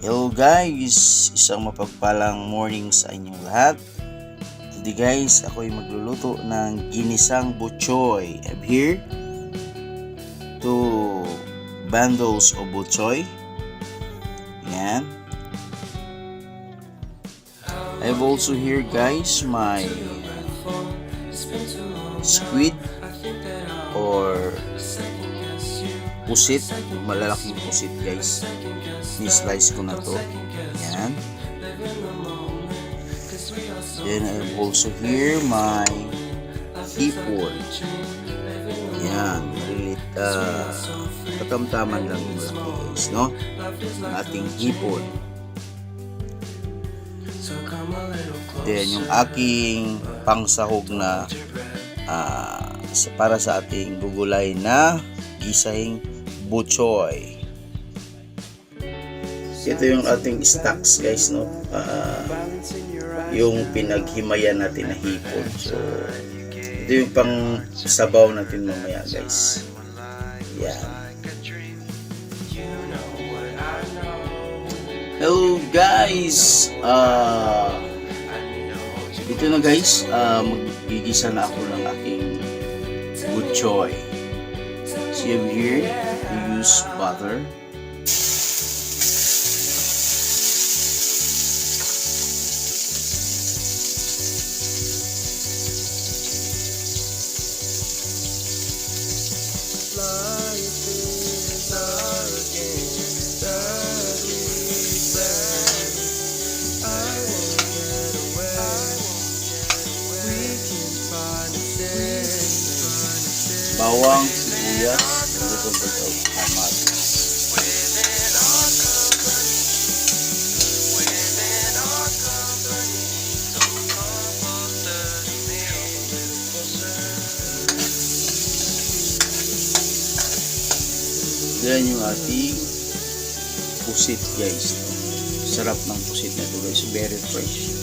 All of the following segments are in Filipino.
Hello guys! Isang mapagpalang morning sa inyong lahat. Today guys, ako ay magluluto ng ginisang butchoy. I'm here to bundles of butchoy. Yan. I've also here guys my squid or pusit, malalaking pusit guys. Ni-slice ko na to. Yan. Then I have also here my hipon. Yan. Malilit, katamtaman lang yung malaki guys, no? Ang ating hipon. Then yung aking pangsahog na para sa ating gugulay na gisahing butchoy. Ito yung ating stocks guys, no? Yung pinaghimayan natin na hipon. So ito yung pang sabaw natin mamaya guys. Yan. Hello guys. Ito na guys, magigisa na ako ng aking butchoy. See over here, we use butter. Bawang, sibuyas, a little bit of hamat. Yan yung ating pusit guys. Sarap ng pusit na ito guys. Very fresh.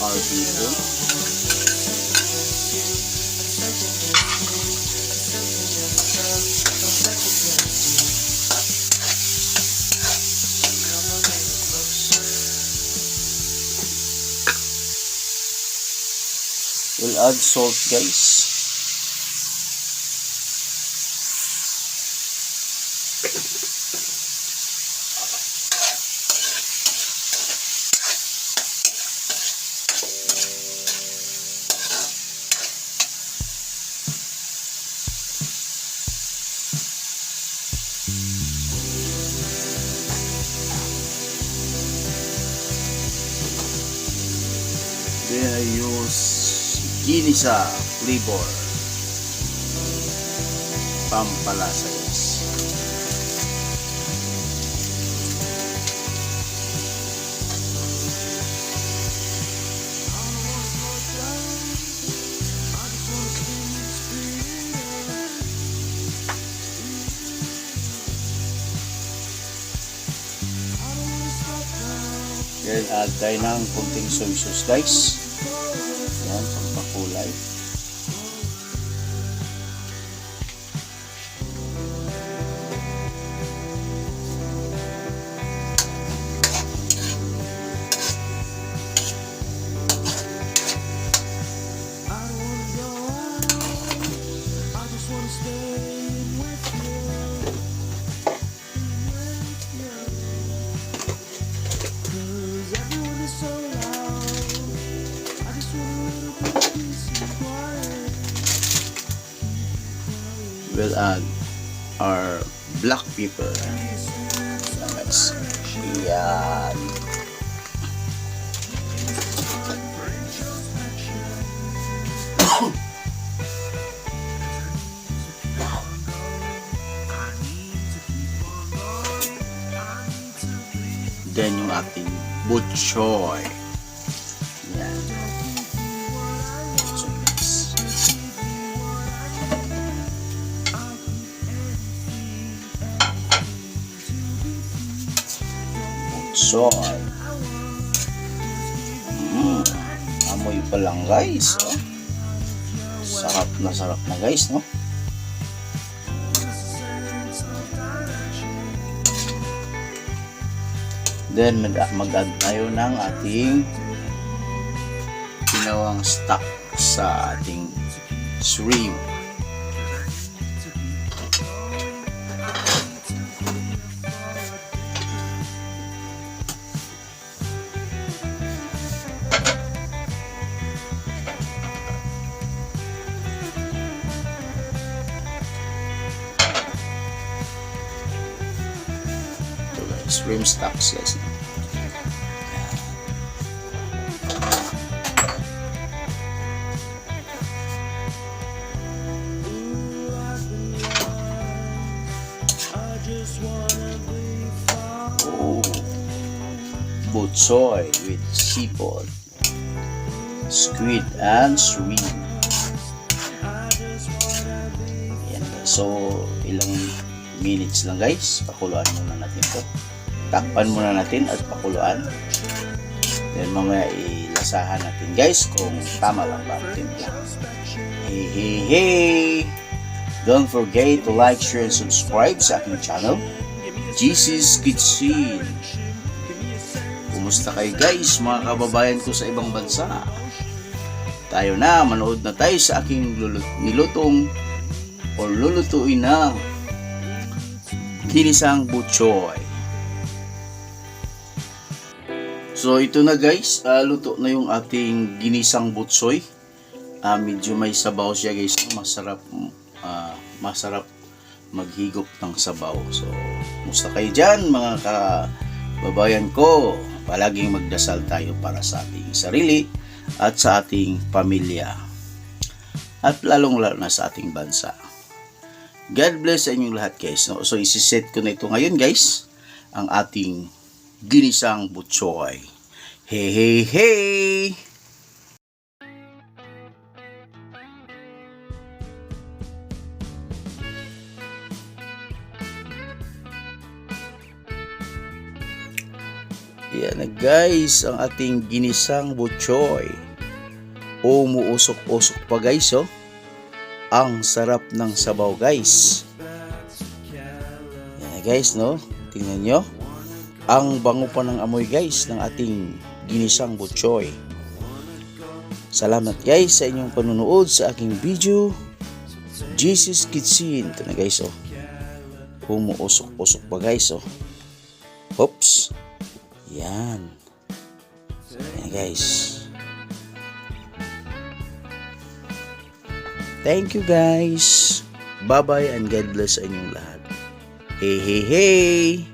Our people. We'll add salt guys. Then I use ginisa flavor, pampalasa guys. Then add tayo ng kunting soy sauce guys. Yan, pampakulay. We'll add our black pepper. Yan. Then yung ating butchoy. Yan. Soy. Amoy pa lang guys. Oh. sarap na guys, no? Then mag-add tayo ng ating ginawang stock sa ating shrimp. Shrimp stocks guys. Oh, butchoy with seafood, squid and shrimp. Ayan guys. So ilang minutes lang guys, pakuluan muna natin to. Takpan muna natin at pakuluan. Then mamaya ilasahan natin guys kung tama lang ba ang timpla. Hey! Don't forget to like, share, and subscribe sa aking channel, GC's Kitchen. Kumusta kayo guys, mga kababayan ko sa ibang bansa? Tayo na, manood na tayo sa aking nilutong o lulutuin na ginisang butchoy. So ito na guys, luto na yung ating ginisang butchoy. Medyo may sabaw siya guys, masarap maghigop ng sabaw. So musta kayo dyan mga kababayan ko? Palaging magdasal tayo para sa ating sarili at sa ating pamilya at lalong lalo na sa ating bansa. God bless sa inyong lahat guys. So isiset ko na ito ngayon guys, ang ating ginisang butchoy. Hey! Yan na guys, ang ating ginisang butchoy. Umuusok-usok pa guys, oh. Ang sarap ng sabaw guys. Yan na guys, no? Tingnan nyo. Ang bango pa ng amoy guys ng ating ginisang butchoy. Salamat guys sa inyong panunood sa aking video, GC's Kitchen. Ito na guys, oh. Umuusok-usok pa guys, oh. Oops. Yan. Yan guys. Thank you guys. Bye-bye and God bless sa inyong lahat. Hey!